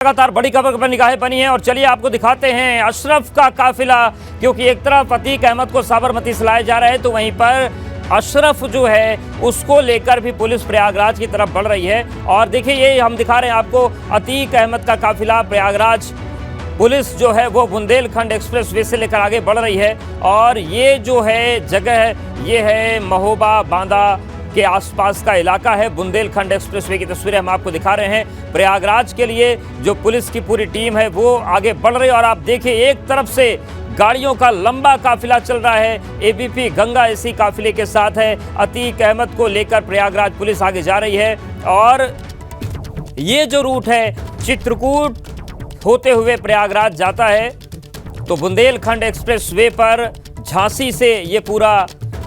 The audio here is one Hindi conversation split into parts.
लगातार बड़ी खबर पर निगाहें बनी है और चलिए आपको दिखाते हैं अशरफ का काफिला, क्योंकि एक तरफ अतीक अहमद को साबरमती से लाया जा रहा है तो वहीं पर अशरफ जो है उसको लेकर भी पुलिस प्रयागराज की तरफ बढ़ रही है। और देखिए ये हम दिखा रहे हैं आपको अतीक अहमद का काफिला प्रयागराज पुलिस जो है वो बुंदेलखंड एक्सप्रेस वे से लेकर आगे बढ़ रही है। और ये जो है जगह ये है महोबा बांदा के आसपास का इलाका है। बुंदेलखंड एक्सप्रेसवे की तस्वीरें हम आपको दिखा रहे हैं। प्रयागराज के लिए जो पुलिस की पूरी टीम है वो आगे बढ़ रही है और आप देखिए एक तरफ से गाड़ियों का लंबा काफिला चल रहा है। एबीपी गंगा इसी काफिले के साथ है। अतीक अहमद को लेकर प्रयागराज पुलिस आगे जा रही है और ये जो रूट है चित्रकूट होते हुए प्रयागराज जाता है तो बुंदेलखंड एक्सप्रेसवे पर झांसी से ये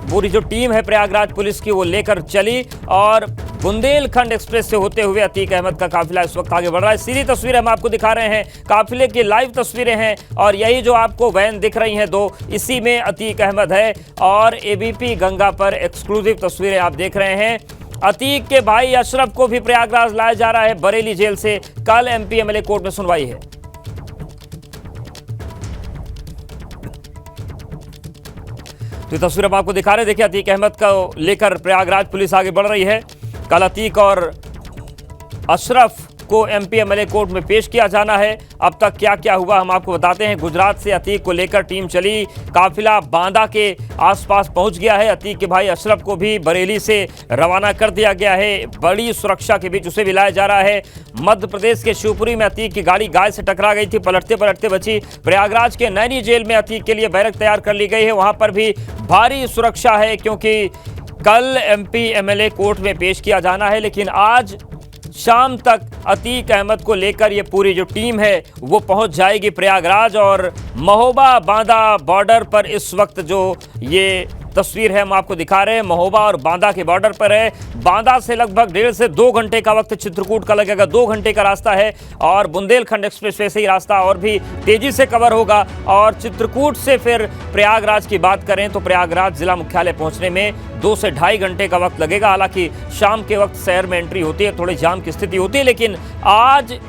पूरी जो टीम है प्रयागराज पुलिस की वो लेकर चली और बुंदेलखंड एक्सप्रेस से होते हुए अतीक अहमद का काफिला इस वक्त आगे बढ़ रहा है। सीधी तस्वीरें हम आपको दिखा रहे हैं, काफिले की लाइव तस्वीरें हैं और यही जो आपको वैन दिख रही हैं दो, इसी में अतीक अहमद है और एबीपी गंगा पर एक्सक्लूसिव तस्वीरें आप देख रहे हैं। अतीक के भाई अशरफ को भी प्रयागराज लाया जा रहा है बरेली जेल से। कल एमपी एमएलए कोर्ट में सुनवाई है। तो तस्वीर हम आपको दिखा रहे हैं, देखिए अतीक अहमद को लेकर प्रयागराज पुलिस आगे बढ़ रही है। कल अतीक और अशरफ को एमपी एमएलए कोर्ट में पेश किया जाना है। अब तक क्या क्या हुआ हम आपको बताते हैं। गुजरात से अतीक को लेकर टीम चली, काफिला बांदा के आसपास पहुंच गया है। अतीक के भाई अशरफ को भी बरेली से रवाना कर दिया गया है। बड़ी सुरक्षा के बीच उसे भी लाया जा रहा है। मध्य प्रदेश के शिवपुरी में अतीक की गाड़ी गाय से टकरा गई थी, पलटते पलटते बची। प्रयागराज के नैनी जेल में अतीक के लिए बैरक तैयार कर ली गई है, वहां पर भी भारी सुरक्षा है क्योंकि कल एमपी एमएलए कोर्ट में पेश किया जाना है। लेकिन आज शाम तक अतीक अहमद को लेकर ये पूरी जो टीम है वो पहुंच जाएगी प्रयागराज। और महोबा बांदा बॉर्डर पर इस वक्त जो ये तस्वीर है हम आपको दिखा रहे हैं, महोबा और बांदा के बॉर्डर पर है। बांदा से लगभग 1.5 से 2 घंटे का वक्त चित्रकूट का लगेगा, 2 घंटे का रास्ता है। और बुंदेलखंड एक्सप्रेसवे से ही रास्ता और भी तेजी से कवर होगा। और चित्रकूट से फिर प्रयागराज की बात करें तो प्रयागराज जिला मुख्यालय पहुंचने में 2 से 2.5 घंटे का वक्त लगेगा। हालांकि शाम के वक्त शहर में एंट्री होती है, थोड़ी जाम की स्थिति होती है, लेकिन आज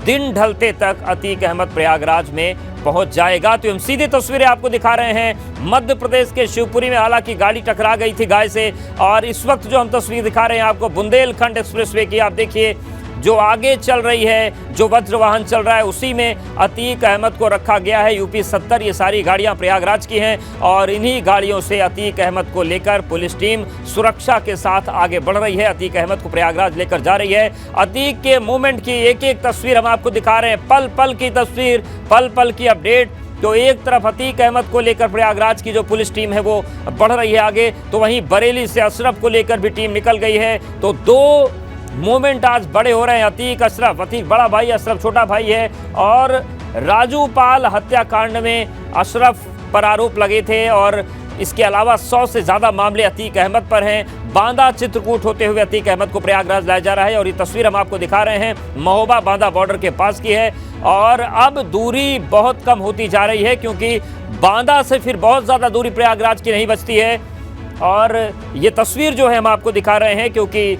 दिन ढलते तक अतीक अहमद प्रयागराज में पहुंच जाएगा। तो हम सीधी तस्वीरें आपको दिखा रहे हैं मध्य प्रदेश के शिवपुरी में। हालांकि गाड़ी टकरा गई थी गाय से और इस वक्त जो हम तस्वीर दिखा रहे हैं आपको बुंदेलखंड एक्सप्रेसवे की, आप देखिए जो आगे चल रही है, जो वज्र वाहन चल रहा है उसी में अतीक अहमद को रखा गया है। यूपी 70 ये सारी गाड़ियां प्रयागराज की हैं और इन्हीं गाड़ियों से अतीक अहमद को लेकर पुलिस टीम सुरक्षा के साथ आगे बढ़ रही है। अतीक अहमद को प्रयागराज लेकर जा रही है। अतीक के मूवमेंट की एक एक तस्वीर हम आपको दिखा रहे हैं, पल पल की तस्वीर, पल पल की अपडेट। तो एक तरफ अतीक अहमद को लेकर प्रयागराज की जो पुलिस टीम है वो बढ़ रही है आगे, तो वहीं बरेली से अशरफ को लेकर भी टीम निकल गई है। तो 2 मूवमेंट आज बड़े हो रहे हैं। अतीक अशरफ, अतीक बड़ा भाई, अशरफ छोटा भाई है। और राजू पाल हत्याकांड में अशरफ पर आरोप लगे थे और इसके अलावा 100 से ज़्यादा मामले अतीक अहमद पर हैं। बांदा चित्रकूट होते हुए अतीक अहमद को प्रयागराज लाया जा रहा है और ये तस्वीर हम आपको दिखा रहे हैं महोबा बांदा बॉर्डर के पास की है। और अब दूरी बहुत कम होती जा रही है क्योंकि बांदा से फिर बहुत ज़्यादा दूरी प्रयागराज की नहीं बचती है। और ये तस्वीर जो है हम आपको दिखा रहे हैं क्योंकि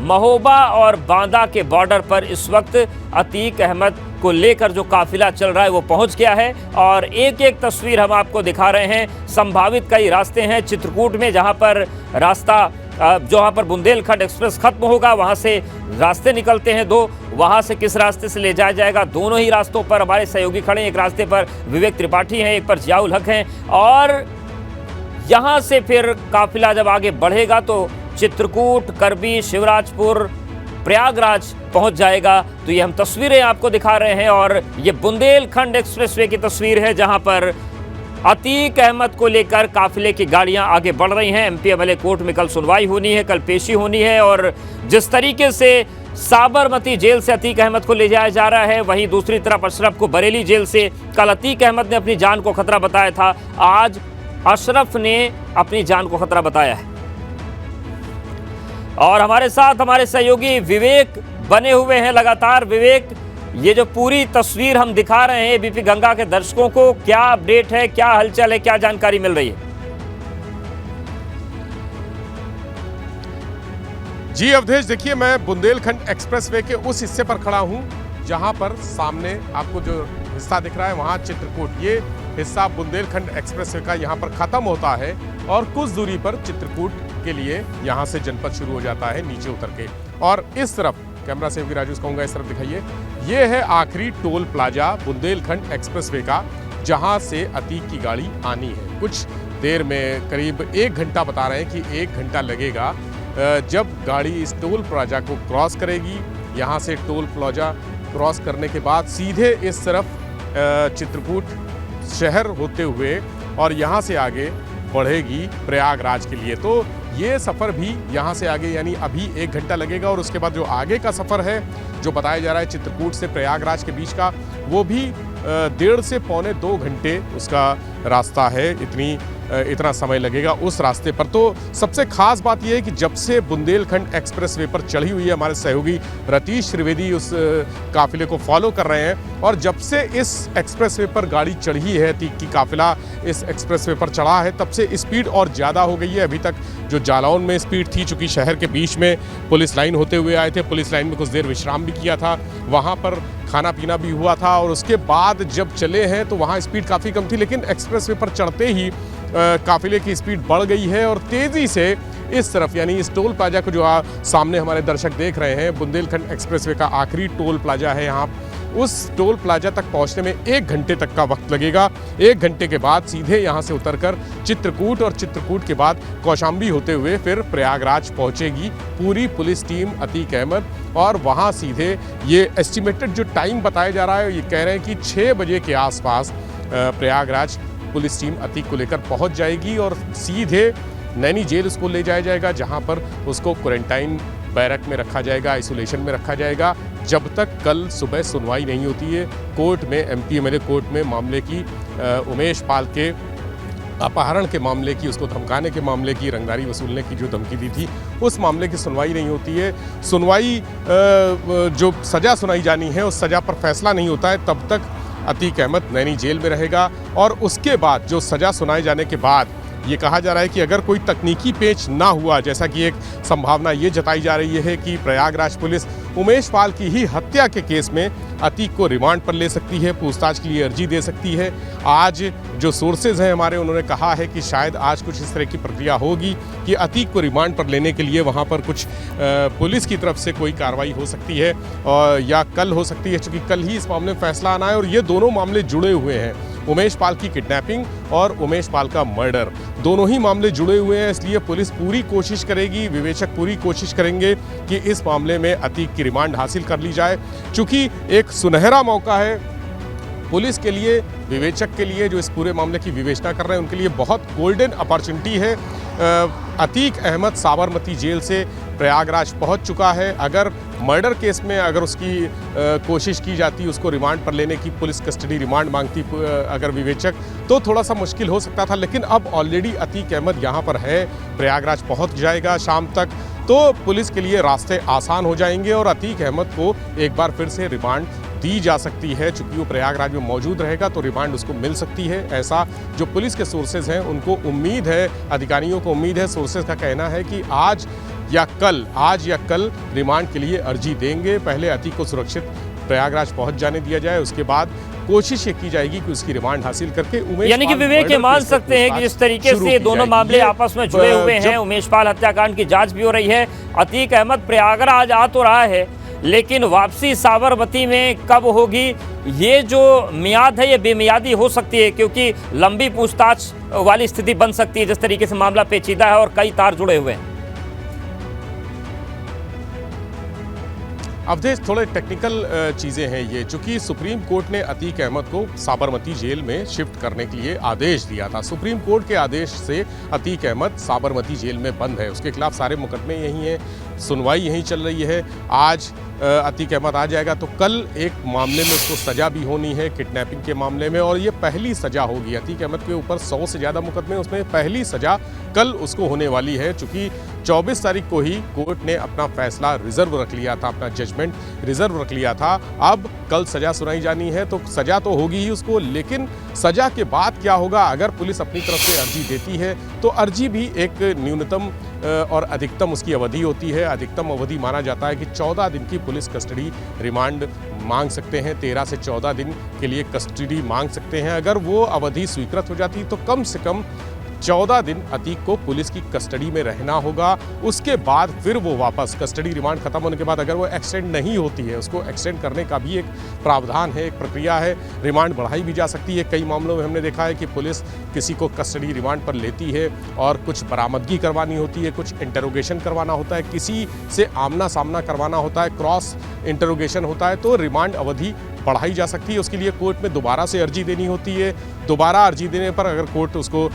महोबा और बांदा के बॉर्डर पर इस वक्त अतीक अहमद को लेकर जो काफिला चल रहा है वो पहुंच गया है। और एक एक तस्वीर हम आपको दिखा रहे हैं। संभावित कई रास्ते हैं चित्रकूट में, जहां पर जहां पर बुंदेलखंड एक्सप्रेस खत्म होगा वहां से रास्ते निकलते हैं 2, वहां से किस रास्ते से ले जाया जाएगा। दोनों ही रास्तों पर हमारे सहयोगी खड़े हैं। एक रास्ते पर विवेक त्रिपाठी हैं, एक पर जियाउल हक हैं। और यहां से फिर काफिला जब आगे बढ़ेगा तो चित्रकूट, करबी, शिवराजपुर, प्रयागराज पहुंच जाएगा। तो ये हम तस्वीरें आपको दिखा रहे हैं और ये बुंदेलखंड एक्सप्रेसवे की तस्वीर है जहां पर अतीक अहमद को लेकर काफिले की गाड़ियां आगे बढ़ रही हैं। एमपी एमएलए कोर्ट में कल सुनवाई होनी है, कल पेशी होनी है। और जिस तरीके से साबरमती जेल से अतीक अहमद को ले जाया जा रहा है, वहीं दूसरी तरफ अशरफ को बरेली जेल से कल अतीक अहमद ने अपनी जान को खतरा बताया था, आज अशरफ ने अपनी जान को खतरा बताया है। और हमारे साथ हमारे सहयोगी विवेक बने हुए हैं लगातार। विवेक, ये जो पूरी तस्वीर हम दिखा रहे हैं एबीपी गंगा के दर्शकों को, क्या अपडेट है, क्या हलचल है, क्या जानकारी मिल रही है? जी अवधेश, देखिए मैं बुंदेलखंड एक्सप्रेसवे के उस हिस्से पर खड़ा हूं जहां पर सामने आपको जो हिस्सा दिख रहा है वहां चित्रकूट, ये हिस्सा बुंदेलखंड एक्सप्रेसवे का यहां पर खत्म होता है और कुछ दूरी पर चित्रकूट के लिए यहां से जनपद शुरू हो जाता है नीचे उतर के। और इस तरफ कैमरा सेवकी राजू कहूंगा इस तरफ दिखाइए, ये है आखिरी टोल प्लाजा बुंदेलखंड एक्सप्रेसवे का जहां से अतीक की गाड़ी आनी है। कुछ देर में करीब 1 घंटा बता रहे हैं कि 1 घंटा लगेगा जब गाड़ी इस टोल प्लाजा को क्रॉस करेगी। यहाँ से टोल प्लाजा क्रॉस करने के बाद सीधे इस तरफ चित्रकूट शहर होते हुए और यहाँ से आगे बढ़ेगी प्रयागराज के लिए। तो ये सफ़र भी यहाँ से आगे यानी अभी 1 घंटा लगेगा और उसके बाद जो आगे का सफ़र है जो बताया जा रहा है चित्रकूट से प्रयागराज के बीच का, वो भी 1.5 से पौने 2 घंटे उसका रास्ता है। इतना समय लगेगा उस रास्ते पर। तो सबसे खास बात यह है कि जब से बुंदेलखंड एक्सप्रेसवे पर चढ़ी हुई है, हमारे सहयोगी रतीश त्रिवेदी उस काफिले को फॉलो कर रहे हैं और जब से इस एक्सप्रेसवे पर गाड़ी चढ़ी है, अतीक की काफिला इस एक्सप्रेसवे पर चढ़ा है, तब से स्पीड और ज़्यादा हो गई है। अभी तक जो जालौन में स्पीड थी, चूँकि शहर के बीच में पुलिस लाइन होते हुए आए थे, पुलिस लाइन में कुछ देर विश्राम भी किया था, वहाँ पर खाना पीना भी हुआ था और उसके बाद जब चले हैं तो वहाँ स्पीड काफ़ी कम थी, लेकिन एक्सप्रेसवे पर चढ़ते ही काफिले की स्पीड बढ़ गई है और तेज़ी से इस तरफ यानी इस टोल प्लाजा को जो सामने हमारे दर्शक देख रहे हैं, बुंदेलखंड एक्सप्रेसवे का आखिरी टोल प्लाजा है यहाँ, उस टोल प्लाजा तक पहुँचने में 1 घंटे तक का वक्त लगेगा। 1 घंटे के बाद सीधे यहाँ से उतरकर चित्रकूट और चित्रकूट के बाद कौशाम्बी होते हुए फिर प्रयागराज पहुँचेगी पूरी पुलिस टीम अतीक अहमद। और वहाँ सीधे ये एस्टिमेटेड जो टाइम बताया जा रहा है, ये कह रहे हैं कि 6 बजे के आसपास प्रयागराज पुलिस टीम अतीक को लेकर पहुंच जाएगी और सीधे नैनी जेल उसको ले जाया जाएगा, जहां पर उसको क्वारंटाइन बैरक में रखा जाएगा, आइसोलेशन में रखा जाएगा, जब तक कल सुबह सुनवाई नहीं होती है कोर्ट में, एमपीएमएलए कोर्ट में मामले की उमेश पाल के अपहरण के मामले की, उसको धमकाने के मामले की, रंगदारी वसूलने की जो धमकी दी थी, उस मामले की सुनवाई नहीं होती है। सुनवाई जो सज़ा सुनाई जानी है उस सज़ा पर फैसला नहीं होता है, तब तक अतीक अहमद नैनी जेल में रहेगा। और उसके बाद जो सज़ा सुनाए जाने के बाद ये कहा जा रहा है कि अगर कोई तकनीकी पेच ना हुआ, जैसा कि एक संभावना ये जताई जा रही है कि प्रयागराज पुलिस उमेश पाल की ही हत्या के केस में अतीक को रिमांड पर ले सकती है, पूछताछ के लिए अर्जी दे सकती है। आज जो सोर्सेज हैं हमारे, उन्होंने कहा है कि शायद आज कुछ इस तरह की प्रक्रिया होगी कि अतीक को रिमांड पर लेने के लिए वहाँ पर कुछ पुलिस की तरफ से कोई कार्रवाई हो सकती है और या कल हो सकती है, क्योंकि कल ही इस मामले में फैसला आना है और ये दोनों मामले जुड़े हुए हैं। उमेश पाल की किडनैपिंग और उमेश पाल का मर्डर, दोनों ही मामले जुड़े हुए हैं, इसलिए पुलिस पूरी कोशिश करेगी, विवेचक पूरी कोशिश करेंगे कि इस मामले में अतीक की रिमांड हासिल कर ली जाए। चूँकि एक सुनहरा मौका है पुलिस के लिए, विवेचक के लिए जो इस पूरे मामले की विवेचना कर रहे हैं, उनके लिए बहुत गोल्डन अपॉर्चुनिटी है। अतीक अहमद साबरमती जेल से प्रयागराज पहुंच चुका है। अगर मर्डर केस में अगर उसकी कोशिश की जाती, उसको रिमांड पर लेने की, पुलिस कस्टडी रिमांड मांगती अगर विवेचक, तो थोड़ा सा मुश्किल हो सकता था, लेकिन अब ऑलरेडी अतीक अहमद यहाँ पर है, प्रयागराज पहुँच जाएगा शाम तक, तो पुलिस के लिए रास्ते आसान हो जाएंगे और अतीक अहमद को एक बार फिर से रिमांड दी जा सकती है। चूंकि वो प्रयागराज में मौजूद रहेगा तो रिमांड उसको मिल सकती है, ऐसा जो पुलिस के सोर्सेज हैं उनको उम्मीद है, अधिकारियों को उम्मीद है। सोर्सेज का कहना है कि आज या कल रिमांड के लिए अर्जी देंगे। पहले अतीक को सुरक्षित प्रयागराज पहुंच जाने दिया जाए, उसके बाद कोशिश ये की जाएगी कि उसकी रिमांड हासिल करके उमेश, यानी कि विवेक ये मान सकते हैं कि जिस तरीके से दोनों मामले आपस में जुड़े हुए हैं, उमेश पाल हत्याकांड की जांच भी हो रही है, अतीक अहमद प्रयागराज आ तो रहा है, लेकिन वापसी साबरमती में कब होगी, ये जो मियाद है ये बेमियादी हो सकती है, क्योंकि लंबी पूछताछ वाली स्थिति बन सकती है जिस तरीके से मामला पेचीदा है और कई तार जुड़े हुए हैं। अवधेश, थोड़े टेक्निकल चीज़ें हैं ये, चूँकि सुप्रीम कोर्ट ने अतीक अहमद को साबरमती जेल में शिफ्ट करने के लिए आदेश दिया था। सुप्रीम कोर्ट के आदेश से अतीक अहमद साबरमती जेल में बंद है, उसके खिलाफ सारे मुकदमे यहीं हैं, सुनवाई यहीं चल रही है। आज अतीक अहमद आ जाएगा तो कल एक मामले में उसको सज़ा भी होनी है, किडनैपिंग के मामले में, और ये पहली सज़ा होगी। अतीक अहमद के ऊपर 100 से ज़्यादा मुकदमे, उसमें पहली सज़ा कल उसको होने वाली है। चूँकि 24 तारीख को ही कोर्ट ने अपना फैसला रिजर्व रख लिया था, अपना जजमेंट रिजर्व रख लिया था। अब कल सज़ा सुनाई जानी है तो सज़ा तो होगी ही उसको, लेकिन सज़ा के बाद क्या होगा, अगर पुलिस अपनी तरफ से अर्जी देती है तो अर्जी भी एक न्यूनतम और अधिकतम उसकी अवधि होती है। अधिकतम अवधि माना जाता है कि 14 दिन की पुलिस कस्टडी रिमांड मांग सकते हैं, 13 से 14 दिन के लिए कस्टडी मांग सकते हैं। अगर वो अवधि स्वीकृत हो जाती तो कम से कम 14 दिन अतीक को पुलिस की कस्टडी में रहना होगा। उसके बाद फिर वो वापस कस्टडी रिमांड खत्म होने के बाद अगर वो एक्सटेंड नहीं होती है, उसको एक्सटेंड करने का भी एक प्रावधान है, एक प्रक्रिया है। रिमांड बढ़ाई भी जा सकती है। कई मामलों में हमने देखा है कि पुलिस किसी को कस्टडी रिमांड पर लेती है और कुछ बरामदगी करवानी होती है, कुछ इंटरोगेशन करवाना होता है, किसी से आमना सामना करवाना होता है, क्रॉस इंटरोगेशन होता है, तो रिमांड अवधि बढ़ाई जा सकती है। उसके लिए कोर्ट में दोबारा से अर्जी देनी होती है। दोबारा अर्जी देने पर अगर कोर्ट उसको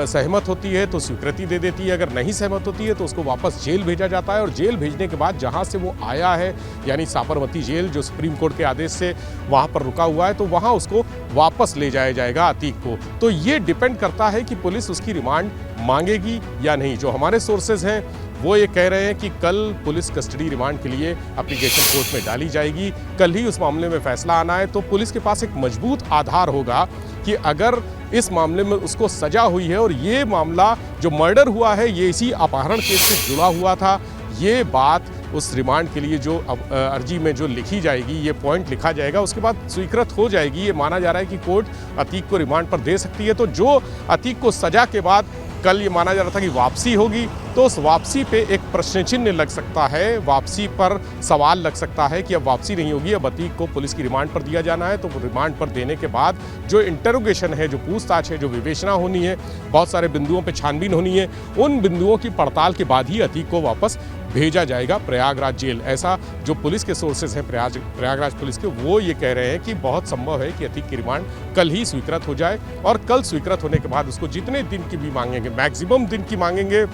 सहमत होती है तो स्वीकृति दे देती है, अगर नहीं सहमत होती है तो उसको वापस जेल भेजा जाता है और जेल भेजने के बाद जहां से वो आया है, यानी साबरमती जेल जो सुप्रीम कोर्ट के आदेश से वहां पर रुका हुआ है, तो वहां उसको वापस ले जाया जाएगा अतीक को। तो ये डिपेंड करता है कि पुलिस उसकी रिमांड मांगेगी या नहीं। जो हमारे सोर्सेज हैं वो ये कह रहे हैं कि कल पुलिस कस्टडी रिमांड के लिए एप्लीकेशन कोर्ट में डाली जाएगी। कल ही उस मामले में फैसला आना है, तो पुलिस के पास एक मजबूत आधार होगा कि अगर इस मामले में उसको सजा हुई है और ये मामला जो मर्डर हुआ है ये इसी अपहरण केस से जुड़ा हुआ था, ये बात उस रिमांड के लिए जो अर्जी में जो लिखी जाएगी, ये पॉइंट लिखा जाएगा, उसके बाद स्वीकृत हो जाएगी। ये माना जा रहा है कि कोर्ट अतीक को रिमांड पर दे सकती है। तो जो अतीक को सजा के बाद कल ये माना जा रहा था कि वापसी होगी, तो उस वापसी पे एक प्रश्न चिन्ह लग सकता है, वापसी पर सवाल लग सकता है कि अब वापसी नहीं होगी, अब अतीक को पुलिस की रिमांड पर दिया जाना है। तो रिमांड पर देने के बाद जो इंटरोगेशन है, जो पूछताछ है, जो विवेचना होनी है, बहुत सारे बिंदुओं पे छानबीन होनी है, उन बिंदुओं की पड़ताल के बाद ही अतीक को वापस भेजा जाएगा प्रयागराज जेल। ऐसा जो पुलिस के सोर्सेज हैं प्रयागराज पुलिस के, वो ये कह रहे हैं कि बहुत संभव है कि अतीक की रिमांड कल ही स्वीकृत हो जाए और कल स्वीकृत होने के बाद उसको जितने दिन की भी मांगेंगे, मैक्सिमम दिन की मांगेंगे,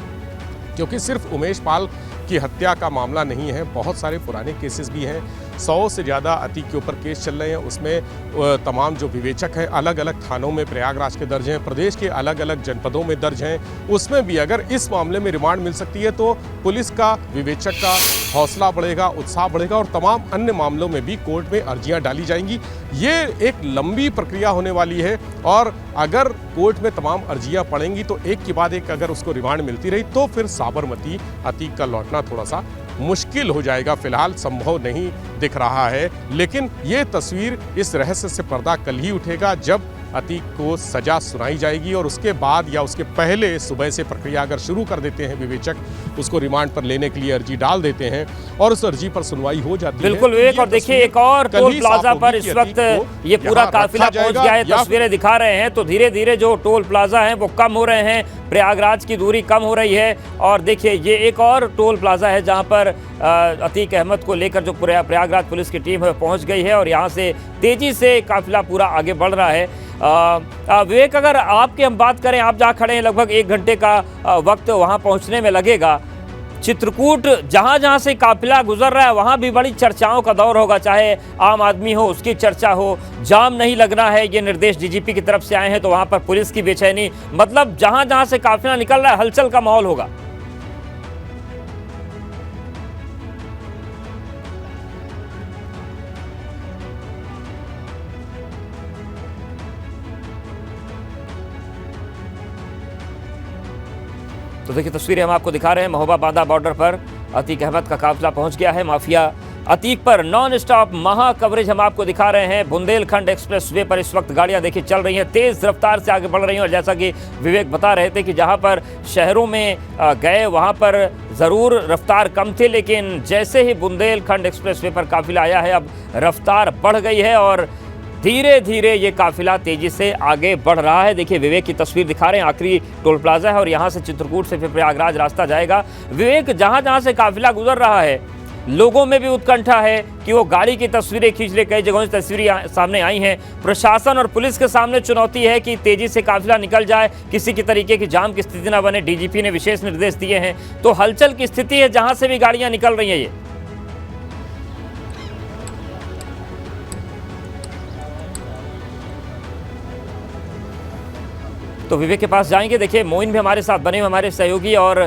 क्योंकि सिर्फ उमेश पाल की हत्या का मामला नहीं है, बहुत सारे पुराने केसेस भी हैं। 100 से ज़्यादा अतीक के ऊपर केस चल रहे हैं। उसमें तमाम जो विवेचक हैं अलग अलग थानों में प्रयागराज के दर्ज हैं, प्रदेश के अलग अलग जनपदों में दर्ज हैं। उसमें भी अगर इस मामले में रिमांड मिल सकती है तो पुलिस का, विवेचक का हौसला बढ़ेगा, उत्साह बढ़ेगा और तमाम अन्य मामलों में भी कोर्ट में अर्जियां डाली जाएंगी। ये एक लंबी प्रक्रिया होने वाली है और अगर कोर्ट में तमाम अर्जियां पड़ेंगी तो एक के बाद एक अगर उसको रिमांड मिलती रही तो फिर साबरमती अतीक का लौटना थोड़ा सा मुश्किल हो जाएगा। फिलहाल संभव नहीं दिख रहा है, लेकिन ये तस्वीर, इस रहस्य से पर्दा कल ही उठेगा जब अतीक को सजा सुनाई जाएगी और उसके बाद या उसके पहले सुबह से प्रक्रिया अगर शुरू कर देते हैं विवेचक, उसको रिमांड पर लेने के लिए अर्जी डाल देते हैं और उस अर्जी पर सुनवाई हो जाती है। बिल्कुल विवेक, और देखिए एक और टोल प्लाजा पर इस वक्त ये पूरा काफिला पहुंच गया है। तस्वीरें दिखा रहे हैं तो धीरे धीरे जो टोल प्लाजा हैं वो कम हो रहे हैं, प्रयागराज की दूरी कम हो रही है। और देखिए ये एक और टोल प्लाजा है जहां पर अतीक अहमद को लेकर जो प्रयागराज पुलिस की टीम है पहुंच गई है और यहां से तेजी से काफिला पूरा आगे बढ़ रहा है। विवेक, अगर आपकी हम बात करें, आप जहां खड़े हैं लगभग 1 घंटे का वक्त वहां पहुंचने में लगेगा। चित्रकूट जहां जहां से काफिला गुजर रहा है वहां भी बड़ी चर्चाओं का दौर होगा, चाहे आम आदमी हो उसकी चर्चा हो, जाम नहीं लगना है, ये निर्देश डीजीपी की तरफ से आए हैं, तो वहां पर पुलिस की बेचैनी, मतलब जहां जहां से काफिला निकल रहा है हलचल का माहौल होगा। तो देखिए तस्वीरें हम आपको दिखा रहे हैं, महोबा बांदा बॉर्डर पर अतीक अहमद का काफिला पहुंच गया है। माफिया अतीक पर नॉन स्टॉप महा कवरेज हम आपको दिखा रहे हैं। बुंदेलखंड एक्सप्रेस वे पर इस वक्त गाड़ियां देखिए चल रही हैं, तेज रफ्तार से आगे बढ़ रही हैं और जैसा कि विवेक बता रहे थे कि जहां पर शहरों में गए वहां पर ज़रूर रफ्तार कम थे, लेकिन जैसे ही बुंदेलखंड एक्सप्रेस वे पर काफिला आया है अब रफ्तार बढ़ गई है और धीरे धीरे ये काफिला तेजी से आगे बढ़ रहा है। देखिए विवेक की तस्वीर दिखा रहे हैं, आखिरी टोल प्लाजा है और यहाँ से चित्रकूट से फिर प्रयागराज रास्ता जाएगा। विवेक, जहाँ जहाँ से काफिला गुजर रहा है लोगों में भी उत्कंठा है कि वो गाड़ी की तस्वीरें खींच ले, कई जगहों से तस्वीरें सामने आई हैं। प्रशासन और पुलिस के सामने चुनौती है कि तेजी से काफिला निकल जाए, किसी की तरीके की जाम की स्थिति न बने। डीजीपी ने विशेष निर्देश दिए हैं, तो हलचल की स्थिति है जहाँ से भी गाड़ियाँ निकल रही हैं। ये तो विवेक के पास जाएंगे। देखिए मोइन भी हमारे साथ बने हुए, हमारे सहयोगी, और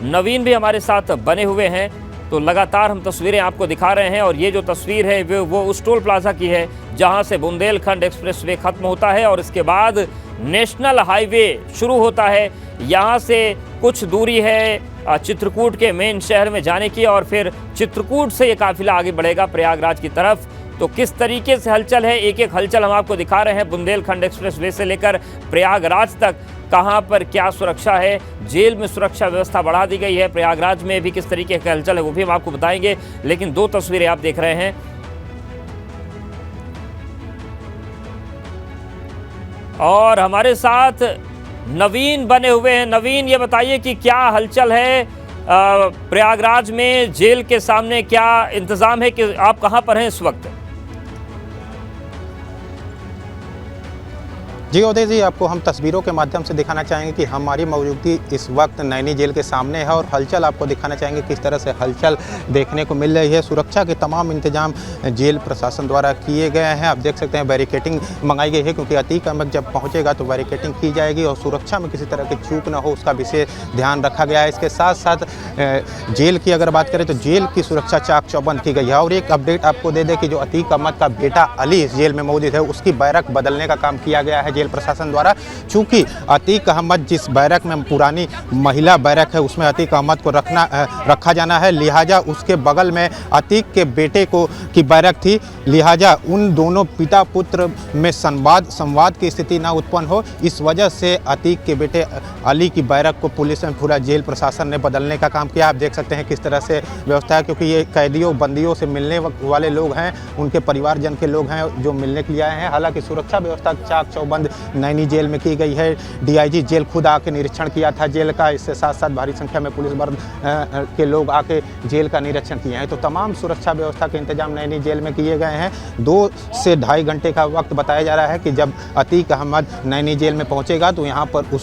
नवीन भी हमारे साथ बने हुए हैं, तो लगातार हम तस्वीरें आपको दिखा रहे हैं। और ये जो तस्वीर है वो उस टोल प्लाजा की है जहां से बुंदेलखंड एक्सप्रेसवे खत्म होता है और इसके बाद नेशनल हाईवे शुरू होता है। यहाँ से कुछ दूरी है चित्रकूट के मेन शहर में जाने की और फिर चित्रकूट से ये काफिला आगे बढ़ेगा प्रयागराज की तरफ। तो किस तरीके से हलचल है, एक एक हलचल हम आपको दिखा रहे हैं। बुंदेलखंड एक्सप्रेस वे से लेकर प्रयागराज तक कहां पर क्या सुरक्षा है, जेल में सुरक्षा व्यवस्था बढ़ा दी गई है, प्रयागराज में भी किस तरीके का हलचल है वो भी हम आपको बताएंगे। लेकिन दो तस्वीरें आप देख रहे हैं और हमारे साथ नवीन बने हुए हैं। नवीन, ये बताइए कि क्या हलचल है प्रयागराज में, जेल के सामने क्या इंतजाम है, कि आप कहां पर हैं इस वक्त? जी उदय जी, आपको हम तस्वीरों के माध्यम से दिखाना चाहेंगे कि हमारी मौजूदगी इस वक्त नैनी जेल के सामने है और हलचल आपको दिखाना चाहेंगे किस तरह से हलचल देखने को मिल रही है। सुरक्षा के तमाम इंतजाम जेल प्रशासन द्वारा किए गए हैं। आप देख सकते हैं बैरिकेटिंग मंगाई गई है, क्योंकि अतीक अहमद जब पहुंचेगा तो बैरिकेटिंग की जाएगी और सुरक्षा में किसी तरह की चूक न हो उसका विशेष ध्यान रखा गया है। इसके साथ साथ जेल की अगर बात करें तो जेल की सुरक्षा चाक चौबंद की गई है। और एक अपडेट आपको दे दें कि जो अतीक अहमद का बेटा अली इस जेल में मौजूद है, उसकी बैरक बदलने का काम किया गया है जेल प्रशासन द्वारा। चूंकि अतीक अहमद जिस बैरक में पुरानी महिला बैरक है उसमें अतीक अहमद को रखा जाना है, लिहाजा उसके बगल में अतीक के बेटे की बैरक थी, लिहाजा उन दोनों पिता पुत्र में संवाद की स्थिति ना उत्पन्न हो, इस वजह से अतीक के बेटे अली की बैरक को पुलिस में पूरा जेल प्रशासन ने बदलने का काम किया। आप देख सकते हैं किस तरह से व्यवस्था है, क्योंकि ये कैदियों बंदियों से मिलने वाले लोग हैं, उनके परिवारजन के लोग हैं जो मिलने के लिए आए हैं। हालांकि सुरक्षा व्यवस्था चाक चौबंद नैनी जेल में की गई है। डीआईजी जेल खुद आके निरीक्षण किया था जेल का, इससे साथ साथ भारी संख्या में पुलिस बल के लोग आके जेल का निरीक्षण किए हैं। तो तमाम सुरक्षा व्यवस्था के इंतजाम नैनी जेल में किए गए हैं। 2 से ढाई घंटे का वक्त बताया जा रहा है कि जब अतीक अहमद नैनी जेल में पहुंचेगा तो यहाँ पर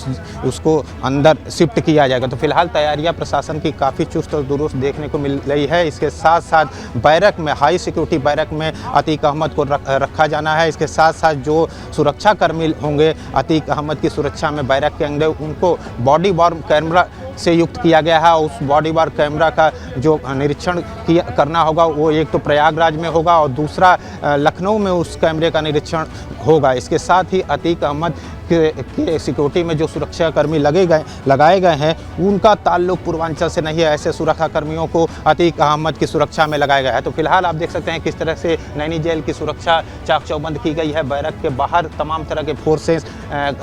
उसको अंदर शिफ्ट किया जाएगा। तो फिलहाल तैयारियां प्रशासन की काफ़ी चुस्त और दुरुस्त देखने को मिल रही है। इसके साथ साथ बैरक में हाई सिक्योरिटी बैरक में अतीक अहमद को रखा जाना है। इसके साथ साथ जो सुरक्षा कर्मी होंगे अतीक अहमद की सुरक्षा में बैरक के अंदर, उनको बॉडी वार्म कैमरा से युक्त किया गया है। उस बॉडी वार्म कैमरा का जो निरीक्षण करना होगा वो एक तो प्रयागराज में होगा और दूसरा लखनऊ में उस कैमरे का निरीक्षण होगा। इसके साथ ही अतीक अहमद के सिक्योरिटी में जो सुरक्षा कर्मी लगाए गए हैं उनका ताल्लुक पूर्वांचल से नहीं है। ऐसे सुरक्षा कर्मियों को अतीक अहमद की सुरक्षा में लगाया गया है। तो फिलहाल आप देख सकते हैं किस तरह से नैनी जेल की सुरक्षा चाक चौबंद की गई है। बैरक के बाहर तमाम तरह के फोर्सेस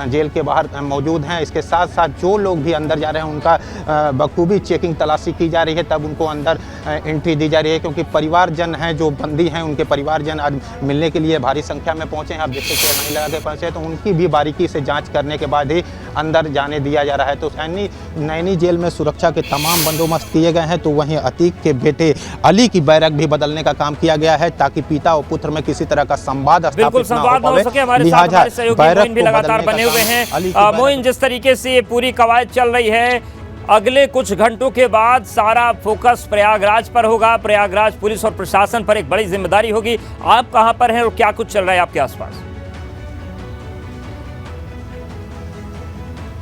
जेल के बाहर मौजूद हैं। इसके साथ साथ जो लोग भी अंदर जा रहे हैं उनका बखूबी चेकिंग तलाशी की जा रही है, तब उनको अंदर एंट्री दी जा रही है, क्योंकि परिवारजन हैं जो बंदी हैं उनके परिवारजन आज मिलने के लिए भारी संख्या में पहुंचे हैं। आप देख सकते हैं नहीं लगा के पहुंचे, तो उनकी भी बारीकी से जांच करने के बाद ही अंदर जाने दिया जा रहा है। तो नैनी जेल में सुरक्षा के तमाम बंदोबस्त किए गए हैं। तो वहीं अतीक के बेटे अली की बैरक भी बदलने का काम किया गया है, ताकि पिता और पुत्र में किसी तरह का संवाद स्थापित ना हो पाए। हमारे साथ हमारे सहयोगी मोइन भी लगातार बने हुए हैं। मोइन, जिस तरीके से ये पूरी कवायद चल रही है, अगले कुछ घंटों के बाद सारा फोकस प्रयागराज पर होगा, प्रयागराज पुलिस और प्रशासन पर एक बड़ी जिम्मेदारी होगी। आप कहां पर हैं और क्या कुछ चल रहा है आपके आसपास?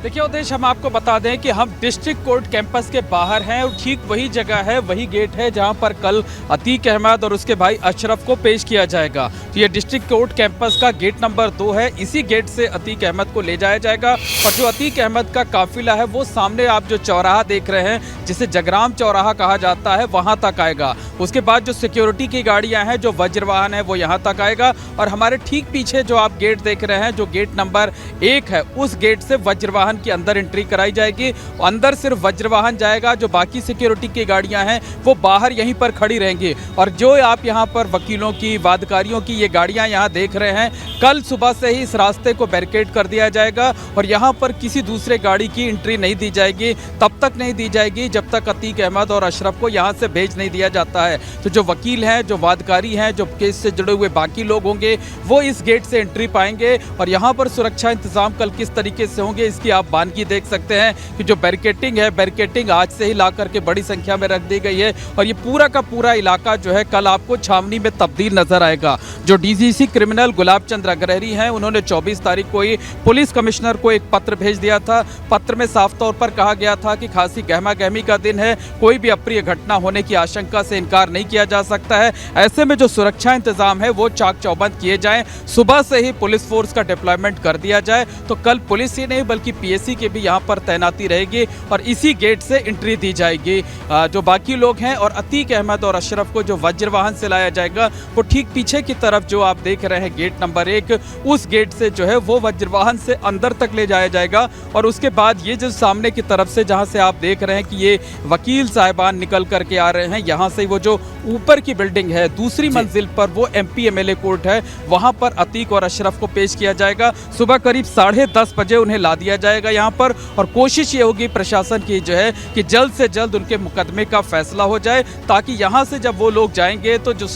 देखिए उद्देश्य, हम आपको बता दें कि हम डिस्ट्रिक्ट कोर्ट कैंपस के बाहर हैं और ठीक वही जगह है, वही गेट है जहां पर कल अतीक अहमद और उसके भाई अशरफ को पेश किया जाएगा। तो ये डिस्ट्रिक्ट कोर्ट कैंपस का गेट नंबर 2 है। इसी गेट से अतीक अहमद को ले जाया जाएगा और जो अतीक अहमद का काफिला है वो सामने आप जो चौराहा देख रहे हैं, जिसे जगराम चौराहा कहा जाता है, वहां तक आएगा। उसके बाद जो सिक्योरिटी की गाड़ियां हैं, जो वज्रवाहन है, वो यहाँ तक आएगा और हमारे ठीक पीछे जो आप गेट देख रहे हैं, जो गेट नंबर 1 है, उस गेट से वज्रवाहन की अंदर एंट्री कराई जाएगी। अंदर सिर्फ वज्रवाहन जाएगा, जो बाकी सिक्योरिटी की गाड़ियां हैं वो बाहर यहीं पर खड़ी रहेंगी। और जो आप यहां पर वकीलों की, वादकारियों की ये गाड़ियां यहां देख रहे हैं, कल सुबह से ही इस रास्ते को बैरिकेड कर दिया जाएगा और यहां पर किसी दूसरे गाड़ी की एंट्री नहीं दी जाएगी। तब तक नहीं दी जाएगी जब तक अतीक अहमद और अशरफ को यहां से भेज नहीं दिया जाता है। तो जो वकील हैं, जो वादकारी हैं, जो केस से जुड़े हुए बाकी लोग होंगे, वो इस गेट से एंट्री पाएंगे। और यहां पर सुरक्षा इंतजाम कल किस तरीके से होंगे इसकी आप बानगी देख सकते हैं कि जो बैरिकेटिंग है, बैरिकेटिंग आज से ही ला करके बड़ी संख्या में रख दी गई है और ये पूरा का पूरा इलाका जो है कल आपको छावनी में तब्दील नजर आएगा। जो डीजीसी क्रिमिनल गुलाब चंद्र अग्रहरी हैं, उन्होंने 24 तारीख को ही पुलिस कमिश्नर को एक पत्र भेज दिया था। पत्र में साफ तौर पर कहा गया था कि खासी गहमा गहमी का दिन है, कोई भी अप्रिय घटना होने की आशंका से इनकार नहीं किया जा सकता है। ऐसे में जो सुरक्षा इंतजाम है वो चाक चौबंद किए जाएं, सुबह से ही पुलिस फोर्स का डिप्लॉयमेंट कर दिया जाए। तो कल पुलिस ही नहीं बल्कि पीएसी की भी यहाँ पर तैनाती रहेगी और इसी गेट से एंट्री दी जाएगी। जो बाकी लोग हैं और अतीक अहमद और अशरफ को जो वज्र वाहन से लाया जाएगा वो ठीक पीछे की तरफ जो आप देख रहे हैं गेट नंबर 1, उस गेट से जो है वो वज्र वाहन से अंदर तक ले जाया जाएगा। और उसके बाद ये जो सामने की तरफ से जहाँ से आप देख रहे हैं कि ये वकील साहिबान निकल करके आ रहे हैं, यहाँ से वो जो ऊपर की बिल्डिंग है दूसरी मंजिल पर वो MP MLA कोर्ट है, वहां पर अतीक और अशरफ को पेश किया जाएगा। सुबह करीब 10:30 बजे उन्हें ला दिया जाएगा यहाँ पर और कोशिश ये होगी प्रशासन की जो है कि जल्द से जल्द उनके मुकदमे का फैसला हो जाए, ताकि यहाँ से जब वो लोग जाएंगे तो जो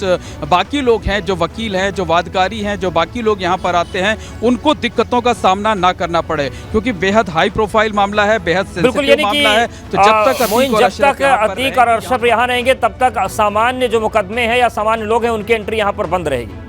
बाकी लोग हैं, जो वकील हैं, जो वादकारी हैं, जो बाकी लोग यहाँ पर आते हैं, उनको दिक्कतों का सामना ना करना पड़े, क्योंकि बेहद हाई प्रोफाइल मामला है, बेहद सेंसिटिव मामला है। तो जब तक अतीक और अशरफ यहाँ रहेंगे तब तक सामान्य जो मुकदमे हैं या सामान्य लोग हैं उनकी एंट्री यहाँ पर बंद रहेगी।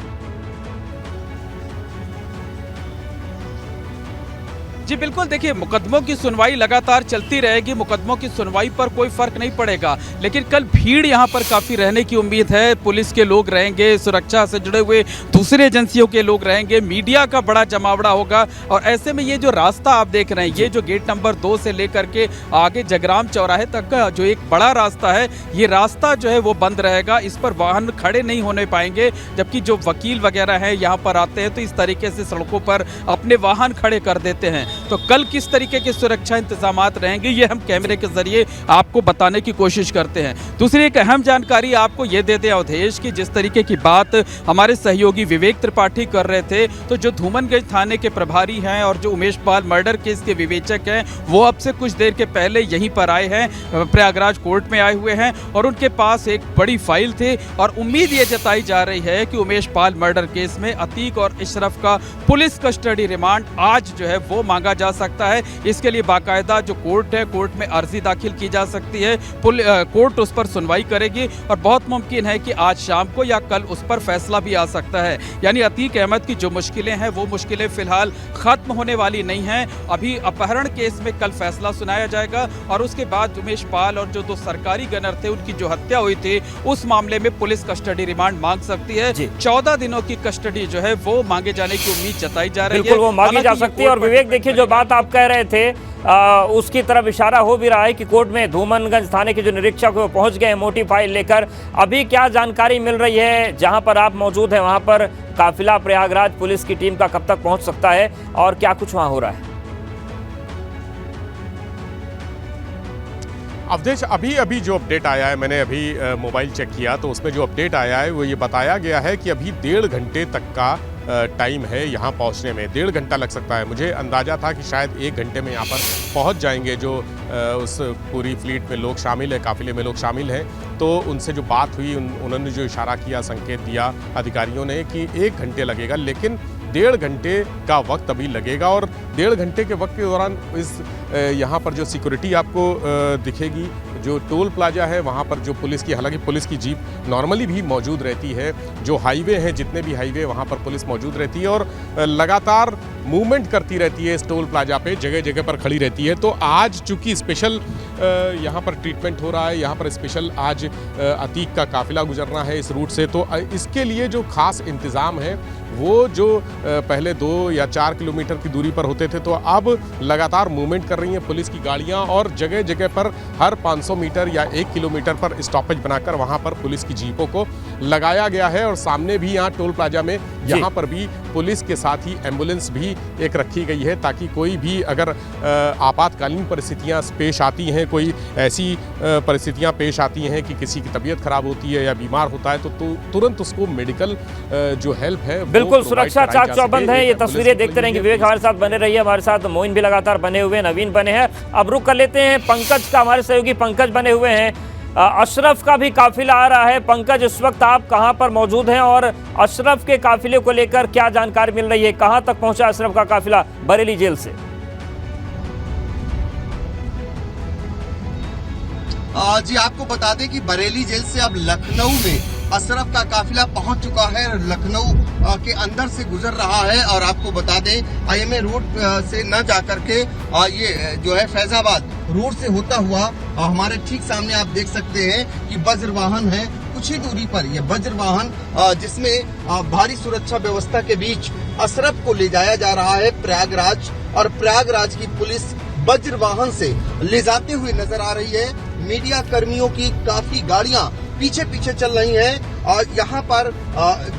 जी बिल्कुल, देखिए मुकदमों की सुनवाई लगातार चलती रहेगी, मुकदमों की सुनवाई पर कोई फर्क नहीं पड़ेगा, लेकिन कल भीड़ यहां पर काफ़ी रहने की उम्मीद है। पुलिस के लोग रहेंगे, सुरक्षा से जुड़े हुए दूसरे एजेंसियों के लोग रहेंगे, मीडिया का बड़ा जमावड़ा होगा। और ऐसे में ये जो रास्ता आप देख रहे हैं, ये जो गेट नंबर 2 से लेकर के आगे जगराम चौराहे तक का जो एक बड़ा रास्ता है, ये रास्ता जो है वो बंद रहेगा, इस पर वाहन खड़े नहीं होने पाएंगे। जबकि जो वकील वगैरह हैं यहाँ पर आते हैं तो इस तरीके से सड़कों पर अपने वाहन खड़े कर देते हैं। तो कल किस तरीके के सुरक्षा इंतजामात रहेंगे ये हम कैमरे के जरिए आपको बताने की कोशिश करते हैं। दूसरी एक अहम जानकारी आपको ये दे दें अवधेश की, जिस तरीके की बात हमारे सहयोगी विवेक त्रिपाठी कर रहे थे, तो जो धूमनगंज थाने के प्रभारी हैं और जो उमेश पाल मर्डर केस के विवेचक हैं, वो अब से कुछ देर के पहले यहीं पर आए हैं, प्रयागराज कोर्ट में आए हुए हैं और उनके पास एक बड़ी फाइल थी और उम्मीद ये जताई जा रही है कि उमेश पाल मर्डर केस में अतीक और अशरफ का पुलिस कस्टडी रिमांड आज जो है वो मांगा जा सकता है। इसके लिए बाकायदा जो कोर्ट है, कोर्ट में अर्जी दाखिल की जा सकती है, कोर्ट उस पर सुनवाई करेगी और बहुत मुमकिन है कि आज शाम को या कल उस पर फैसला भी आ सकता है। यानी अतीक अहमद की जो मुश्किलें हैं वो मुश्किलें फिलहाल खत्म होने वाली नहीं हैं। अभी अपहरण केस में कल फैसला सुनाया जाएगा और उसके बाद उमेश पाल और जो 2 सरकारी गनर थे उनकी जो हत्या हुई थी उस मामले में पुलिस कस्टडी रिमांड मांग सकती है। 14 दिनों की कस्टडी जो है वो मांगे जाने की उम्मीद जताई जा रही है, बिल्कुल वो मांगी जा सकती है। और विवेक देखिए, जो बात आप कह रहे थे उसकी तरफ इशारा हो भी रहा है कि कोर्ट में धूमनगंज थाने के जो निरीक्षक है वो पहुंच गए हैं मोटी फाइल लेकर। अभी क्या जानकारी मिल रही है, जहां पर आप मौजूद हैं वहां पर काफिला प्रयागराज पुलिस की टीम का कब तक पहुंच सकता है और क्या कुछ वहां हो रहा है? अवधेश, अभी जो अपडेट आया है, मैंने अभी मोबाइल चेक किया तो उसमें जो अपडेट आया है वो ये बताया गया है कि अभी 1.5 घंटे तक का टाइम है यहाँ पहुँचने में। 1.5 घंटा लग सकता है। मुझे अंदाज़ा था कि शायद 1 घंटे में यहाँ पर पहुँच जाएंगे। जो उस पूरी फ्लीट में लोग शामिल हैं, काफिले में लोग शामिल हैं, तो उनसे जो बात हुई उन्होंने जो इशारा किया, संकेत दिया अधिकारियों ने कि 1 घंटे लगेगा, लेकिन 1.5 घंटे का वक्त अभी लगेगा। और 1.5 घंटे के वक्त के दौरान इस यहाँ पर जो सिक्योरिटी आपको दिखेगी, जो टोल प्लाजा है वहाँ पर जो पुलिस की, हालांकि पुलिस की जीप नॉर्मली भी मौजूद रहती है, जो हाईवे हैं, जितने भी हाईवे वहाँ पर पुलिस मौजूद रहती है और लगातार मूवमेंट करती रहती है इस टोल प्लाजा पे, जगह जगह पर खड़ी रहती है। तो आज चूंकि स्पेशल यहाँ पर ट्रीटमेंट हो रहा है, यहाँ पर स्पेशल आज अतीक का काफिला गुजरना है इस रूट से, तो इसके लिए जो खास इंतज़ाम है वो जो पहले 2 या 4 किलोमीटर की दूरी पर होते थे, तो अब लगातार मूवमेंट कर रही हैं पुलिस की गाड़ियां और जगह जगह पर हर 500 मीटर या 1 किलोमीटर पर स्टॉपेज बनाकर वहां पर पुलिस की जीपों को लगाया गया है। और सामने भी यहाँ टोल प्लाजा में यहाँ पर भी पुलिस के साथ ही एम्बुलेंस भी एक रखी गई है, ताकि कोई भी अगर आपातकालीन परिस्थितियाँ पेश आती हैं, कोई ऐसी परिस्थितियाँ पेश आती हैं कि किसी की तबीयत खराब होती है या बीमार होता है, तो तुरंत उसको मेडिकल जो हेल्प है, बिल्कुल सुरक्षा चाक चौबंद है। ये तस्वीरें देखते रहेंगे। विवेक हमारे साथ बने रहिए, हमारे साथ मोइन भी लगातार बने हुए हैं, नवीन बने हैं। अब रुक कर लेते हैं पंकज का, हमारे सहयोगी पंकज बने हुए हैं। अशरफ का भी काफिला आ रहा है। पंकज, इस वक्त आप कहां पर मौजूद हैं और अशरफ के काफिले को लेकर क्या जानकारी मिल रही है? कहां तक पहुंचा अशरफ का काफिला बरेली जेल से? जी आपको बता दें कि बरेली जेल से अब लखनऊ में अशरफ का काफिला पहुंच चुका है, लखनऊ के अंदर से गुजर रहा है। और आपको बता दें IMA रोड से न जाकर के ये जो है फैजाबाद रोड से होता हुआ हमारे ठीक सामने आप देख सकते हैं कि वज्र वाहन है, कुछ कुछ ही दूरी पर ये वज्र वाहन जिसमें भारी सुरक्षा व्यवस्था के बीच अशरफ को ले जाया जा रहा है प्रयागराज, और प्रयागराज की पुलिस वज्र वाहन से ले जाते हुए नजर आ रही है। मीडिया कर्मियों की काफी गाड़ियां पीछे पीछे चल रही हैं और यहाँ पर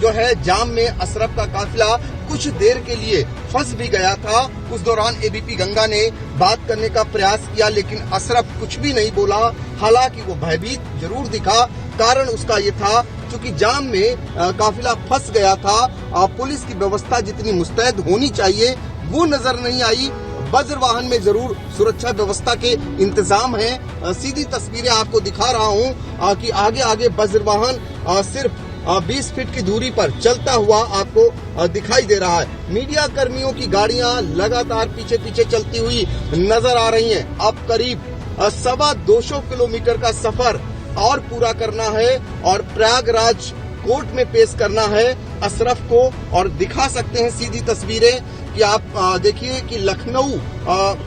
जो है जाम में अशरफ का काफिला कुछ देर के लिए फंस भी गया था। उस दौरान एबीपी गंगा ने बात करने का प्रयास किया, लेकिन अशरफ कुछ भी नहीं बोला। हालांकि वो भयभीत जरूर दिखा। कारण उसका ये था क्योंकि जाम में काफिला फंस गया था। पुलिस की व्यवस्था जितनी मुस्तैद होनी चाहिए वो नजर नहीं आई। वज्र वाहन में जरूर सुरक्षा व्यवस्था के इंतजाम हैं। सीधी तस्वीरें आपको दिखा रहा हूं कि आगे आगे वज्र वाहन सिर्फ 20 फीट की दूरी पर चलता हुआ आपको दिखाई दे रहा है। मीडिया कर्मियों की गाड़ियां लगातार पीछे पीछे चलती हुई नजर आ रही हैं। अब करीब 225 किलोमीटर का सफर और पूरा करना है और प्रयागराज कोर्ट में पेश करना है अशरफ को। और दिखा सकते हैं सीधी तस्वीरें कि आप देखिए कि लखनऊ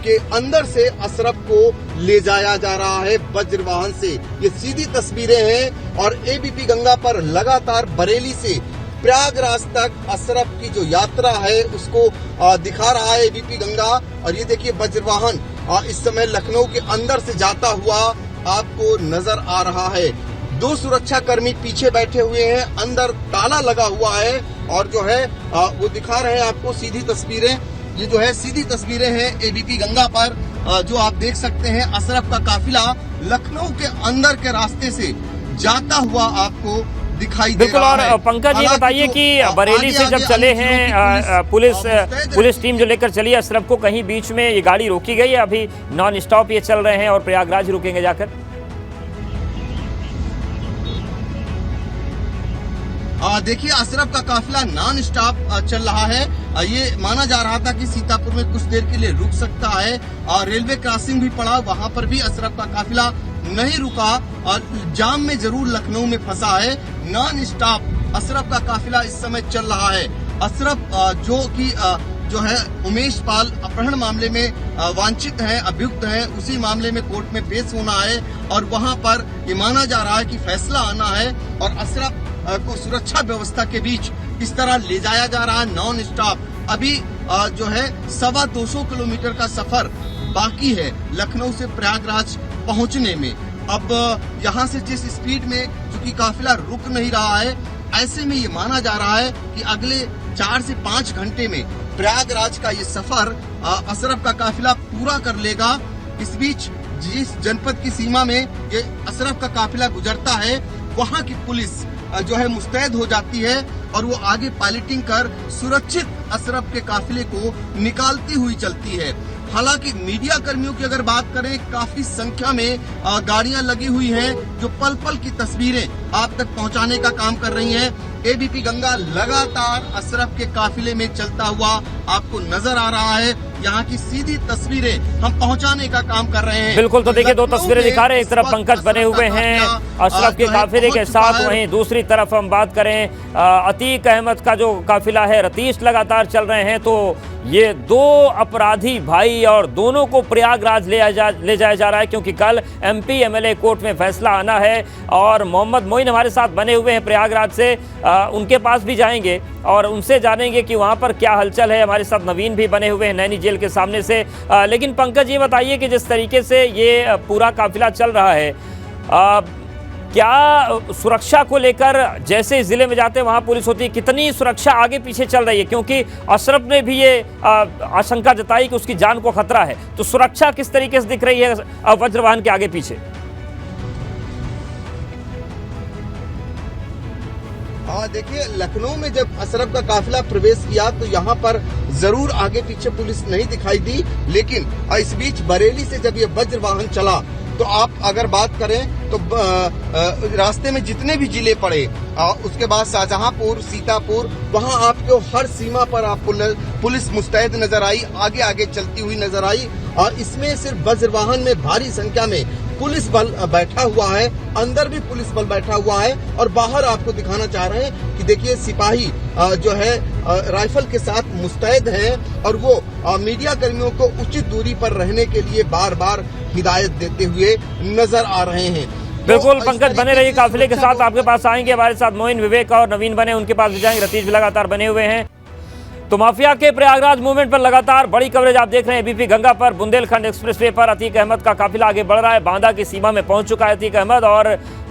के अंदर से अशरफ को ले जाया जा रहा है वज्र वाहन से। ये सीधी तस्वीरें हैं और एबीपी गंगा पर लगातार बरेली से प्रयागराज तक अशरफ की जो यात्रा है उसको दिखा रहा है एबीपी गंगा। और ये देखिए वज्र वाहन इस समय लखनऊ के अंदर से जाता हुआ आपको नजर आ रहा है। 2 सुरक्षा कर्मी पीछे बैठे हुए हैं, अंदर ताला लगा हुआ है और जो है वो दिखा रहे हैं आपको सीधी तस्वीरें। ये जो है सीधी तस्वीरें हैं एबीपी गंगा पर जो आप देख सकते हैं। अशरफ का काफिला लखनऊ के अंदर के रास्ते से जाता हुआ आपको दिखाई दे रहा है। और पंकज ये बताइए कि बरेली से जब चले हैं पुलिस टीम जो लेकर चली है अशरफ को, कहीं बीच में ये गाड़ी रोकी गई है? अभी नॉन स्टॉप ये चल रहे हैं और प्रयागराज रुकेंगे जाकर? देखिए अशरफ का काफिला नॉन स्टॉप चल रहा है। ये माना जा रहा था कि सीतापुर में कुछ देर के लिए रुक सकता है और रेलवे क्रॉसिंग भी पड़ा, वहां पर भी अशरफ का काफिला नहीं रुका और जाम में जरूर लखनऊ में फंसा है। नॉन स्टॉप अशरफ का काफिला इस समय चल रहा है। अशरफ जो है उमेश पाल अपहरण मामले में वांछित है, अभियुक्त है, उसी मामले में कोर्ट में पेश होना है और वहां पर ये माना जा रहा है कि फैसला आना है और अशरफ को सुरक्षा व्यवस्था के बीच इस तरह ले जाया जा रहा है नॉन स्टॉप। अभी जो है 225 किलोमीटर का सफर बाकी है लखनऊ से प्रयागराज पहुंचने में। अब यहां से जिस स्पीड में चूंकि काफिला रुक नहीं रहा है, ऐसे में ये माना जा रहा है कि अगले 4 से 5 घंटे में प्रयागराज का ये सफर अशरफ का काफिला पूरा कर लेगा। इस बीच जिस जनपद की सीमा में ये अशरफ का काफिला गुजरता है वहां की पुलिस जो है मुस्तैद हो जाती है और वो आगे पायलटिंग कर सुरक्षित अशरफ के काफिले को निकालती हुई चलती है। हालांकि मीडिया कर्मियों की अगर बात करें, काफी संख्या में गाड़ियां लगी हुई हैं जो पल पल की तस्वीरें आप तक पहुंचाने का काम कर रही हैं। एबीपी गंगा लगातार अशरफ के काफिले में चलता हुआ आपको नजर आ रहा है। यहाँ की सीधी तस्वीरें हम पहुंचाने का काम कर रहे हैं। बिल्कुल, तो देखिए 2 तस्वीरें दिखा रहे हैं। एक तरफ पंकज बने हुए हैं अशरफ के काफिले के साथ, वहीं दूसरी तरफ हम बात करें अतीक अहमद का जो काफिला है, रतीश लगातार चल रहे हैं। तो ये 2 अपराधी भाई और दोनों को प्रयागराज ले जाया जा रहा है क्योंकि कल एमपी एमएलए कोर्ट में फैसला आना है। और मोहम्मद मोइन हमारे साथ बने हुए हैं प्रयागराज से, उनके पास भी जाएंगे और उनसे जानेंगे कि वहां पर क्या हलचल है। हमारे साथ नवीन भी बने हुए हैं नैनी जेल के सामने से। लेकिन पंकज ये बताइए कि जिस तरीके से ये पूरा काफिला चल रहा है, क्या सुरक्षा को लेकर जैसे जिले में जाते हैं वहां पुलिस होती है, कितनी सुरक्षा आगे पीछे चल रही है? क्योंकि अशरफ ने भी ये आशंका जताई कि उसकी जान को खतरा है, तो सुरक्षा किस तरीके से दिख रही है वज्र वाहन के आगे पीछे? देखिए लखनऊ में जब अशरफ का काफिला प्रवेश किया तो यहाँ पर जरूर आगे पीछे पुलिस नहीं दिखाई दी, लेकिन इस बीच बरेली से जब ये वज्र वाहन चला तो आप अगर बात करें तो रास्ते में जितने भी जिले पड़े, उसके बाद शाहजहांपुर, सीतापुर, वहां आपको हर सीमा पर आप पुलिस मुस्तैद नजर आई, आगे आगे चलती हुई नजर आई। और इसमें सिर्फ वज्र वाहन में भारी संख्या में पुलिस बल बैठा हुआ है, अंदर भी पुलिस बल बैठा हुआ है और बाहर आपको दिखाना चाह रहे हैं कि देखिए सिपाही जो है राइफल के साथ मुस्तैद है और वो मीडिया कर्मियों को उचित दूरी पर रहने के लिए बार बार हिदायत देते हुए नजर आ रहे हैं। बिल्कुल पंकज, बने रहिए काफिले के साथ, आपके पास आएंगे। हमारे साथ मोइन, विवेक और नवीन बने, उनके पास भी जाएंगे। रतीश भी लगातार बने हुए हैं। तो माफिया के प्रयागराज मूवमेंट पर लगातार बड़ी कवरेज आप देख रहे हैं। एबीपी गंगा पर बुंदेलखंड एक्सप्रेसवे पर अतीक अहमद का काफिला आगे बढ़ रहा है। बांदा की सीमा में पहुंच चुका है अतीक अहमद और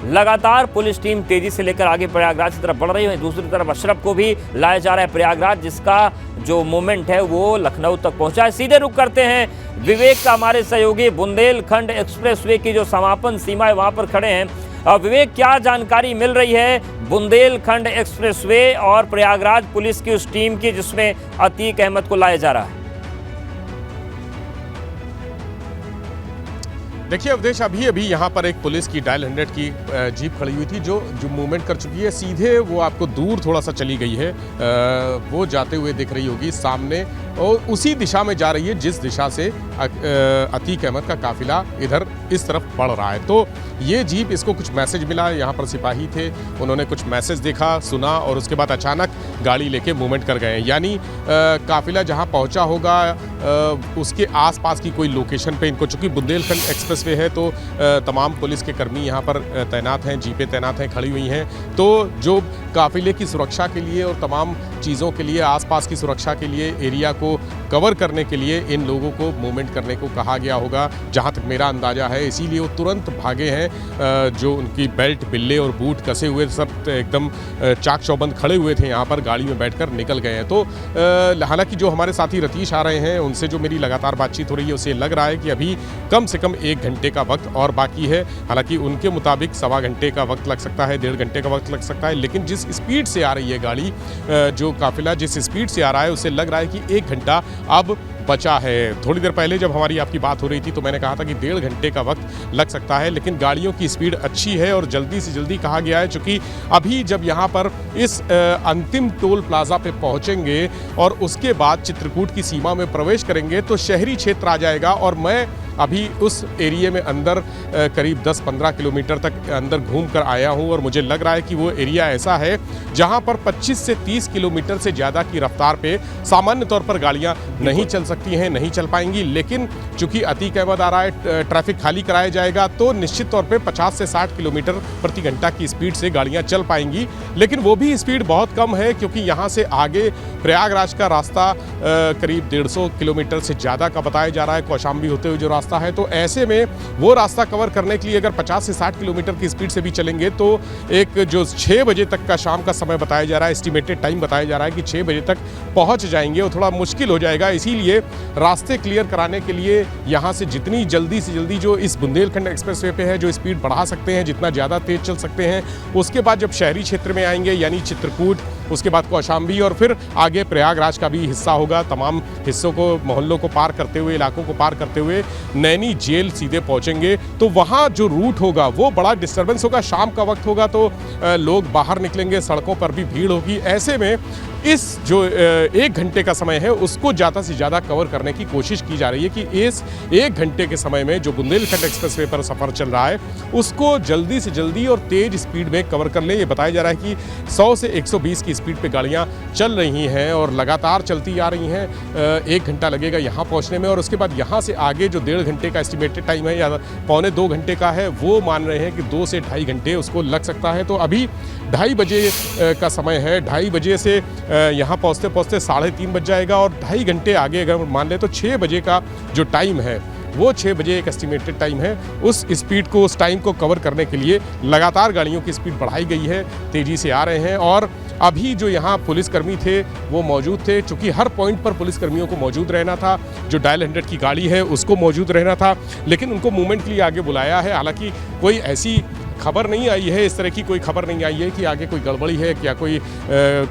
लगातार पुलिस टीम तेजी से लेकर आगे प्रयागराज की तरफ बढ़ रही है। दूसरी तरफ अशरफ को भी लाया जा रहा है प्रयागराज, जिसका जो मूवमेंट है वो लखनऊ तक पहुंचा है। सीधे रुख करते हैं विवेक का, हमारे सहयोगी बुंदेलखंड एक्सप्रेसवे की जो समापन सीमा है वहां पर खड़े हैं। विवेक, क्या जानकारी मिल रही है बुंदेलखंड एक्सप्रेसवे और प्रयागराज पुलिस की उस टीम की जिसमें अतीक अहमद को लाया जा रहा है? देखिए अवधेश, अभी यहाँ पर एक पुलिस की डायल 100 की जीप खड़ी हुई थी जो मूवमेंट कर चुकी है। सीधे वो आपको दूर थोड़ा सा चली गई है, वो जाते हुए दिख रही होगी सामने, और उसी दिशा में जा रही है जिस दिशा से अतीक अहमद का काफिला इधर इस तरफ बढ़ रहा है। तो ये जीप, इसको कुछ मैसेज मिला, यहाँ पर सिपाही थे, उन्होंने कुछ मैसेज देखा, सुना और उसके बाद अचानक गाड़ी लेके मूवमेंट कर गए। यानी काफिला जहाँ पहुँचा होगा उसके आसपास की कोई लोकेशन पे इनको, चूँकि बुंदेलखंड एक्सप्रेसवे है तो तमाम पुलिस के कर्मी यहाँ पर तैनात हैं, जीपें तैनात हैं, खड़ी हुई हैं। तो जो काफिले की सुरक्षा के लिए और तमाम चीज़ों के लिए, आसपास की सुरक्षा के लिए, एरिया को कवर करने के लिए इन लोगों को मूवमेंट करने को कहा गया होगा, जहां तक मेरा अंदाजा है। इसीलिए वो तुरंत भागे हैं। जो उनकी बेल्ट, बिल्ले और बूट कसे हुए सब एकदम चाक चौबंद खड़े हुए थे यहाँ पर, गाड़ी में बैठकर निकल गए हैं। तो हालांकि जो हमारे साथी रतीश आ रहे हैं, उनसे जो मेरी लगातार बातचीत हो रही है, उसे लग रहा है कि अभी कम से कम 1 घंटे का वक्त और बाकी है। हालांकि उनके मुताबिक 1.25 घंटे का वक्त लग सकता है, 1.5 घंटे का वक्त लग सकता है। लेकिन जिस स्पीड से आ रही है गाड़ी, जो काफिला जिस स्पीड से आ रहा है, उसे लग रहा है कि 1 घंटा अब बचा है। थोड़ी देर पहले जब हमारी आपकी बात हो रही थी तो मैंने कहा था कि 1.5 घंटे का वक्त लग सकता है, लेकिन गाड़ियों की स्पीड अच्छी है और जल्दी से जल्दी कहा गया है। चूँकि अभी जब यहाँ पर इस अंतिम टोल प्लाजा पे पहुँचेंगे और उसके बाद चित्रकूट की सीमा में प्रवेश करेंगे तो शहरी क्षेत्र आ जाएगा। और मैं अभी उस एरिया में अंदर करीब 10-15 किलोमीटर तक अंदर घूम कर आया हूं और मुझे लग रहा है कि वो एरिया ऐसा है जहां पर 25 से 30 किलोमीटर से ज़्यादा की रफ्तार पे सामान्य तौर पर गाड़ियां नहीं चल सकती हैं, नहीं चल पाएंगी। लेकिन चूंकि अतीक अहमद आ रहा है, ट्रैफिक खाली कराया जाएगा, तो निश्चित तौर पर 50 से 60 किलोमीटर प्रति घंटा की स्पीड से गाड़ियाँ चल पाएंगी। लेकिन वो भी स्पीड बहुत कम है, क्योंकि यहाँ से आगे प्रयागराज का रास्ता करीब 150 किलोमीटर से ज़्यादा का बताया जा रहा है, कौशाम्बी होते हुए जो रास्ता है। तो ऐसे में वो रास्ता कवर करने के लिए अगर 50 से 60 किलोमीटर की स्पीड से भी चलेंगे तो एक जो 6 बजे तक का शाम का समय बताया जा रहा है, एस्टिमेटेड टाइम बताया जा रहा है कि 6 बजे तक पहुंच जाएंगे, और थोड़ा मुश्किल हो जाएगा। इसीलिए रास्ते क्लियर कराने के लिए यहाँ से जितनी जल्दी से जल्दी जो इस बुंदेलखंड एक्सप्रेसवे पे है, जो स्पीड बढ़ा सकते हैं, जितना ज़्यादा तेज चल सकते हैं, उसके बाद जब शहरी क्षेत्र में आएंगे यानी चित्रकूट, उसके बाद कौशाम्बी और फिर आगे प्रयागराज का भी हिस्सा होगा, तमाम हिस्सों को, मोहल्लों को पार करते हुए, इलाकों को पार करते हुए नैनी जेल सीधे पहुंचेंगे। तो वहाँ जो रूट होगा वो बड़ा डिस्टर्बेंस होगा। शाम का वक्त होगा तो लोग बाहर निकलेंगे, सड़कों पर भी भीड़ होगी। ऐसे में इस जो 1 घंटे का समय है उसको ज़्यादा से ज़्यादा कवर करने की कोशिश की जा रही है कि इस 1 घंटे के समय में जो बुंदेलखंड एक्सप्रेसवे पर सफ़र चल रहा है उसको जल्दी से जल्दी और तेज़ स्पीड में कवर कर ले। ये बताया जा रहा है कि 100 से 120 की स्पीड पे गाड़ियाँ चल रही हैं और लगातार चलती आ रही हैं। 1 घंटा लगेगा यहाँ पहुँचने में, और उसके बाद यहाँ से आगे जो 1.5 घंटे का एस्टिमेटेड टाइम है या 1.25-2 घंटे का है, वो मान रहे हैं कि 2 से 2.5 घंटे उसको लग सकता है। तो अभी 2:30 बजे का समय है, 2:30 बजे से यहाँ पहुँचते पहुँचते 3:30 बज जाएगा, और 2.5 घंटे आगे अगर मान लें तो 6 बजे का जो टाइम है वो 6 बजे एक एस्टिमेटेड टाइम है। उस स्पीड को, उस टाइम को कवर करने के लिए लगातार गाड़ियों की स्पीड बढ़ाई गई है, तेज़ी से आ रहे हैं। और अभी जो यहाँ पुलिसकर्मी थे वो मौजूद थे, चूँकि हर पॉइंट पर पुलिसकर्मियों को मौजूद रहना था। जो डायल 100 की गाड़ी है उसको मौजूद रहना था, लेकिन उनको मूवमेंट के लिए आगे बुलाया है। हालांकि कोई ऐसी खबर नहीं आई है, इस तरह की कोई खबर नहीं आई है कि आगे कोई गड़बड़ी है, क्या कोई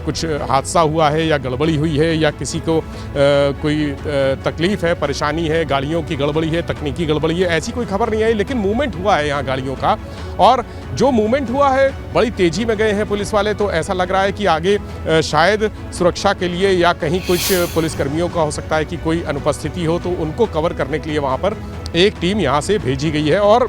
कुछ हादसा हुआ है या गड़बड़ी हुई है या किसी को कोई तकलीफ़ है, परेशानी है, गाड़ियों की गड़बड़ी है, तकनीकी गड़बड़ी है, ऐसी कोई खबर नहीं आई। लेकिन मूवमेंट हुआ है यहाँ गाड़ियों का, और जो मूवमेंट हुआ है बड़ी तेज़ी में गए हैं पुलिस वाले। तो ऐसा लग रहा है कि आगे शायद सुरक्षा के लिए या कहीं कुछ पुलिसकर्मियों का हो सकता है कि कोई अनुपस्थिति हो, तो उनको कवर करने के लिए वहाँ पर एक टीम यहाँ से भेजी गई है। और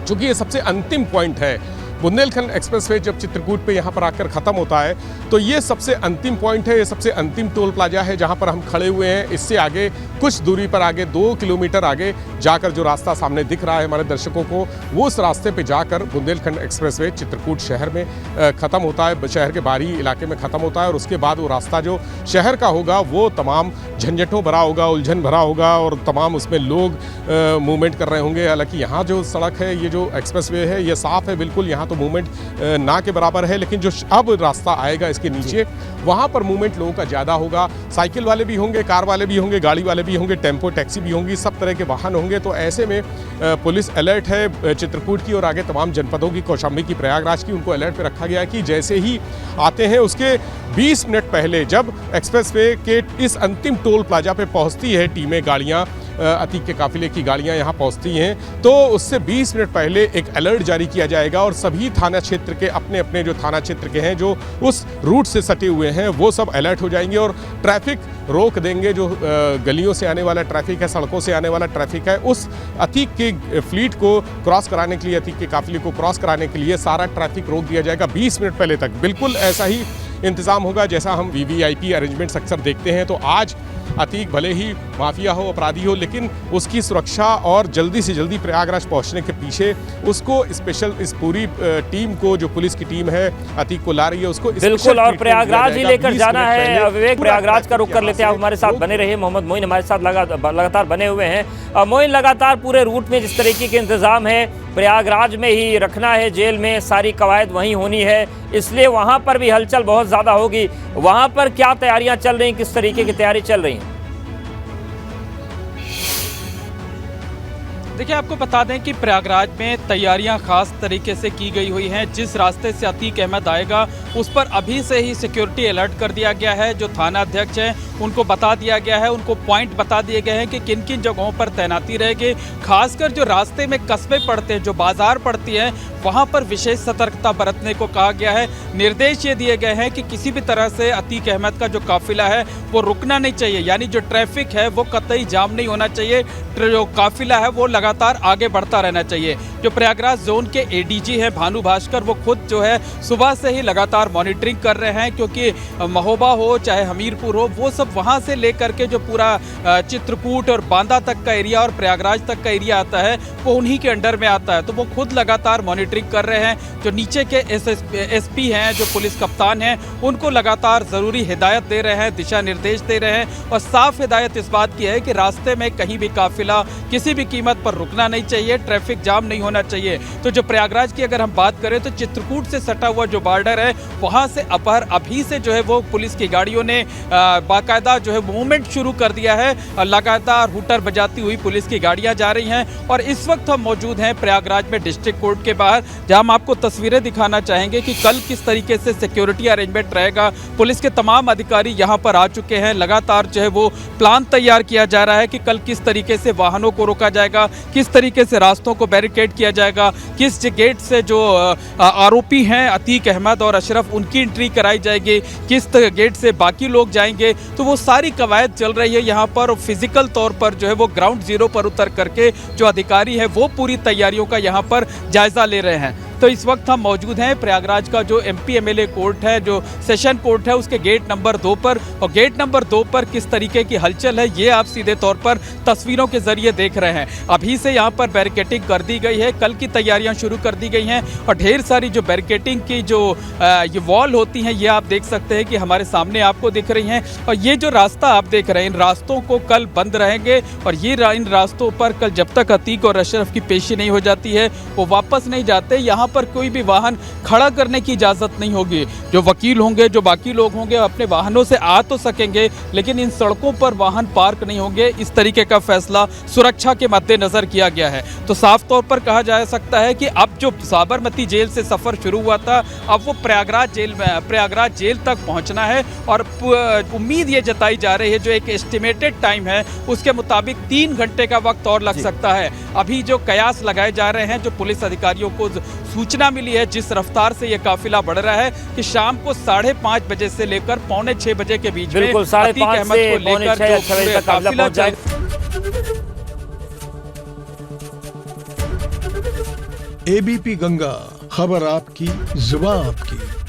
चूँकि ये सबसे अंतिम पॉइंट है बुंदेलखंड एक्सप्रेसवे जब चित्रकूट पे यहाँ पर आकर ख़त्म होता है तो ये सबसे अंतिम पॉइंट है, ये सबसे अंतिम टोल प्लाजा है जहाँ पर हम खड़े हुए हैं। इससे आगे कुछ दूरी पर आगे 2 किलोमीटर आगे जाकर जो रास्ता सामने दिख रहा है हमारे दर्शकों को, वो उस रास्ते पे जाकर बुंदेलखंड एक्सप्रेसवे चित्रकूट शहर में ख़त्म होता है, शहर के बाहरी इलाके में ख़त्म होता है। और उसके बाद वो रास्ता जो शहर का होगा वो तमाम झंझटों भरा होगा, उलझन भरा होगा और तमाम उसमें लोग मूवमेंट कर रहे होंगे। हालांकि यहाँ जो सड़क है, ये जो एक्सप्रेसवे है, ये साफ़ है बिल्कुल, यहाँ तो मूवमेंट ना के बराबर है। लेकिन जो अब रास्ता आएगा इसके नीचे, वहाँ पर मूवमेंट लोगों का ज़्यादा होगा। साइकिल वाले भी होंगे, कार वाले भी होंगे, गाड़ी वाले भी होंगे, टेम्पो टैक्सी भी होंगी, सब तरह के वाहन होंगे। तो ऐसे में पुलिस अलर्ट है चित्रकूट की और आगे तमाम जनपदों की, कौशाम्बी की, प्रयागराज की, उनको अलर्ट पे रखा गया है कि जैसे ही आते हैं उसके 20 मिनट पहले जब एक्सप्रेसवे के इस अंतिम टोल प्लाजा पे पहुंचती है टीमें, गाड़ियां, अतीक के काफिले की गाड़ियां यहां पहुंचती हैं, तो उससे 20 मिनट पहले एक अलर्ट जारी किया जाएगा और सभी थाना क्षेत्र के अपने अपने जो थाना क्षेत्र के हैं, जो उस रूट से सटे हुए हैं, वो सब अलर्ट हो जाएंगे और ट्रैफिक रोक देंगे। जो गलियों से आने वाला ट्रैफिक है, सड़कों से आने वाला ट्रैफिक है, उस अतीक के फ्लीट को क्रॉस कराने के लिए, अतीक के काफिले को क्रॉस कराने के लिए सारा ट्रैफिक रोक दिया जाएगा 20 मिनट पहले तक। बिल्कुल ऐसा ही इंतज़ाम होगा जैसा हम वीवीआईपी अरेंजमेंट्स अक्सर देखते हैं। तो आज अतीक भले ही माफिया हो, अपराधी हो, लेकिन उसकी सुरक्षा और जल्दी से जल्दी प्रयागराज पहुंचने के पीछे उसको स्पेशल, इस पूरी टीम को, जो पुलिस की टीम है अतीक को ला रही है, उसको बिल्कुल और प्रयागराज ही लेकर जाना है। विवेक, प्रयागराज का रुख कर लेते हैं, आप हमारे साथ बने रहिए। मोहम्मद मोइन हमारे साथ लगातार बने हुए हैं। मोइन, लगातार पूरे रूट में जिस तरीके के इंतजाम है, प्रयागराज में ही रखना है, जेल में सारी कवायद वहीं होनी है, इसलिए वहां पर भी हलचल बहुत ज्यादा होगी। वहां पर क्या तैयारियां चल रही, किस तरीके की तैयारी चल रही है? देखिए, आपको बता दें कि प्रयागराज में तैयारियां खास तरीके से की गई हुई हैं। जिस रास्ते से अतीक अहमद आएगा उस पर अभी से ही सिक्योरिटी अलर्ट कर दिया गया है। जो थाना अध्यक्ष हैं उनको बता दिया गया है, उनको पॉइंट बता दिए गए हैं कि किन किन जगहों पर तैनाती रहेगी। खासकर जो रास्ते में कस्बे पड़ते हैं, जो बाजार पड़ती हैं, वहां पर विशेष सतर्कता बरतने को कहा गया है। निर्देश ये दिए गए हैं कि किसी भी तरह से अतीक अहमद का जो काफिला है वो रुकना नहीं चाहिए, यानी जो ट्रैफिक है वो कतई जाम नहीं होना चाहिए। जो काफिला है वो लगातार आगे बढ़ता रहना चाहिए। जो प्रयागराज जोन के एडीजी हैं भानु भास्कर, वो खुद जो है सुबह से ही लगातार मॉनिटरिंग कर रहे हैं, क्योंकि महोबा हो चाहे हमीरपुर हो, वो सब वहां से लेकर के जो पूरा चित्रकूट और बांदा तक का एरिया और प्रयागराज तक का एरिया आता है वो उन्हीं के अंडर में आता है। तो वो खुद लगातार मॉनिटरिंग कर रहे हैं। जो नीचे के एसपी हैं, जो पुलिस कप्तान हैं, उनको लगातार ज़रूरी हिदायत दे रहे हैं, दिशा निर्देश दे रहे हैं और साफ हिदायत इस बात की है कि रास्ते में कहीं भी काफिला किसी भी कीमत पर रुकना नहीं चाहिए, ट्रैफिक जाम नहीं होना चाहिए। तो जो प्रयागराज की अगर हम बात करें तो चित्रकूट से सटा हुआ जो बॉर्डर है वहाँ से अपहर अभी से जो है वो पुलिस की गाड़ियों ने बाकायदा जो है मूवमेंट शुरू कर दिया है। लगातार हुटर बजाती हुई पुलिस की गाड़ियां जा रही हैं और इस वक्त हम मौजूद हैं प्रयागराज में डिस्ट्रिक्ट कोर्ट के बाहर, जहां हम आपको तस्वीरें दिखाना चाहेंगे कि कल किस तरीके से सिक्योरिटी अरेंजमेंट रहेगा। पुलिस के तमाम अधिकारी यहां पर आ चुके हैं। लगातार जो है वो प्लान तैयार किया जा रहा है कि कल किस तरीके से वाहनों को रोका जाएगा, किस तरीके से रास्तों को बैरिकेड किया जाएगा, किस गेट से जो आरोपी हैं अतीक अहमद और अशरफ उनकी एंट्री कराई जाएगी, किस गेट से बाकी लोग जाएंगे। तो वो सारी कवायद चल रही है यहाँ पर। फिजिकल तौर पर जो है वो ग्राउंड जीरो पर उतर करके जो अधिकारी है वो पूरी तैयारियों का यहाँ पर जायजा ले रहे हैं। तो इस वक्त हम मौजूद हैं प्रयागराज का जो एमपी एमएलए कोर्ट है, जो सेशन कोर्ट है, उसके गेट नंबर 2 पर। और गेट नंबर 2 पर किस तरीके की हलचल है ये आप सीधे तौर पर तस्वीरों के जरिए देख रहे हैं। अभी से यहाँ पर बैरिकेटिंग कर दी गई है, कल की तैयारियां शुरू कर दी गई हैं और ढेर सारी जो बैरिकेटिंग की जो ये वॉल होती हैं ये आप देख सकते हैं कि हमारे सामने आपको दिख रही हैं। और ये जो रास्ता आप देख रहे हैं, इन रास्तों को कल बंद रहेंगे और ये इन रास्तों पर कल जब तक अतीक और अशरफ की पेशी नहीं हो जाती है वो वापस नहीं जाते। यहाँ पर कोई भी वाहन खड़ा करने की इजाजत नहीं होगी। जो वकील होंगे, जो बाकी लोग होंगे, अपने वाहनों से आ तो सकेंगे लेकिन इन सड़कों पर वाहन पार्क नहीं होंगे। इस तरीके का फैसला सुरक्षा के मद्देनजर किया गया है। तो साफ तौर पर कहा जा सकता है कि अब जो साबरमती जेल से सफर शुरू हुआ था अब वो प्रयागराज जेल तक पहुंचना है और उम्मीद ये जताई जा रही है, जो एक एस्टिमेटेड टाइम है उसके मुताबिक 3 घंटे का वक्त और लग सकता है। अभी जो कयास लगाए जा रहे हैं, जो पुलिस अधिकारियों को सूचना मिली है जिस रफ्तार से ये काफिला बढ़ रहा है कि शाम को 5:30 बजे से लेकर 5:45 बजे के बीच में बिल्कुल 5:30 से 6:30 बजे तक काफिला पहुंच जाएगा। एबीपी गंगा खबर आपकी, जुबान आपकी।